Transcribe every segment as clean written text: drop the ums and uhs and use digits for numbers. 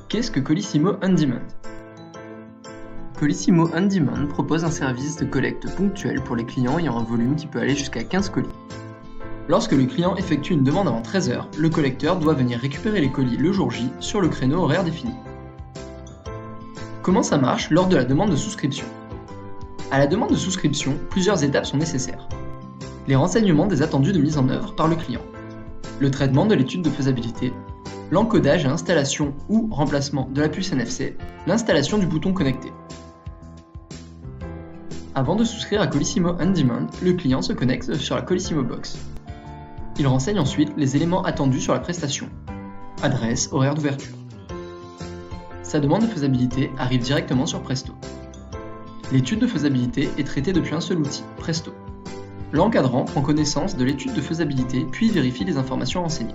Qu'est-ce que Colissimo On Demand? Colissimo On Demand propose un service de collecte ponctuel pour les clients ayant un volume qui peut aller jusqu'à 15 colis. Lorsque le client effectue une demande avant 13 h, le collecteur doit venir récupérer les colis le jour J sur le créneau horaire défini. Comment ça marche lors de la demande de souscription? À la demande de souscription, plusieurs étapes sont nécessaires. Les renseignements des attendus de mise en œuvre par le client, le traitement de l'étude de faisabilité, l'encodage et installation ou remplacement de la puce NFC, l'installation du bouton connecté. Avant de souscrire à Colissimo On Demand, le client se connecte sur la Colissimo Box. Il renseigne ensuite les éléments attendus sur la prestation, adresse, horaire d'ouverture. Sa demande de faisabilité arrive directement sur Presto. L'étude de faisabilité est traitée depuis un seul outil, Presto. L'encadrant prend connaissance de l'étude de faisabilité puis vérifie les informations renseignées.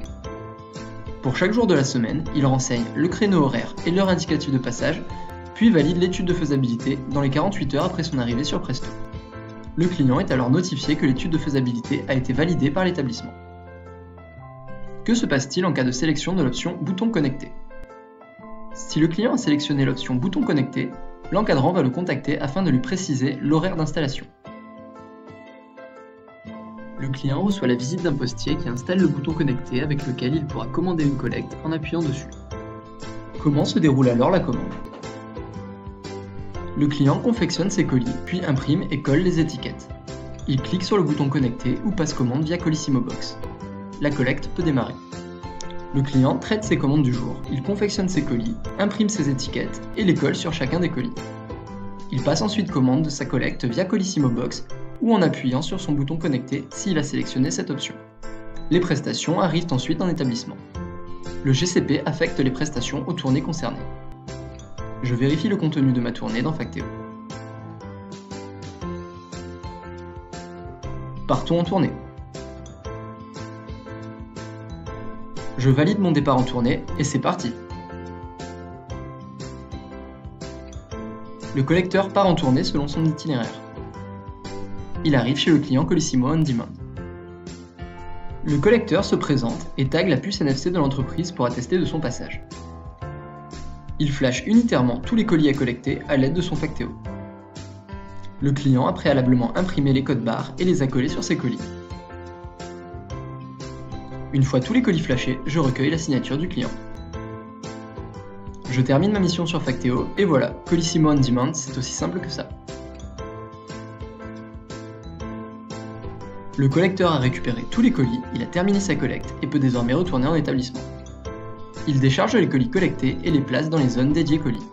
Pour chaque jour de la semaine, il renseigne le créneau horaire et l'heure indicative de passage, puis valide l'étude de faisabilité dans les 48 heures après son arrivée sur Presto. Le client est alors notifié que l'étude de faisabilité a été validée par l'établissement. Que se passe-t-il en cas de sélection de l'option bouton connecté? Si le client a sélectionné l'option bouton connecté, l'encadrant va le contacter afin de lui préciser l'horaire d'installation. Le client reçoit la visite d'un postier qui installe le bouton connecté avec lequel il pourra commander une collecte en appuyant dessus. Comment se déroule alors la commande? Le client confectionne ses colis, puis imprime et colle les étiquettes. Il clique sur le bouton connecté ou passe commande via Colissimo Box. La collecte peut démarrer. Le client traite ses commandes du jour, il confectionne ses colis, imprime ses étiquettes et les colle sur chacun des colis. Il passe ensuite commande de sa collecte via Colissimo Box ou en appuyant sur son bouton connecté s'il a sélectionné cette option. Les prestations arrivent ensuite en établissement. Le GCP affecte les prestations aux tournées concernées. Je vérifie le contenu de ma tournée dans Factéo. Partons en tournée. Je valide mon départ en tournée et c'est parti. Le collecteur part en tournée selon son itinéraire. Il arrive chez le client Colissimo On Demand. Le collecteur se présente et tague la puce NFC de l'entreprise pour attester de son passage. Il flash unitairement tous les colis à collecter à l'aide de son Factéo. Le client a préalablement imprimé les codes barres et les a collés sur ses colis. Une fois tous les colis flashés, je recueille la signature du client. Je termine ma mission sur Factéo et voilà, Colissimo On Demand, c'est aussi simple que ça. Le collecteur a récupéré tous les colis, il a terminé sa collecte et peut désormais retourner en établissement. Il décharge les colis collectés et les place dans les zones dédiées colis.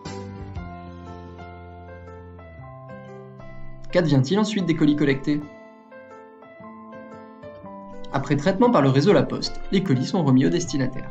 Qu'advient-il ensuite des colis collectés? Après traitement par le réseau La Poste, les colis sont remis au destinataire.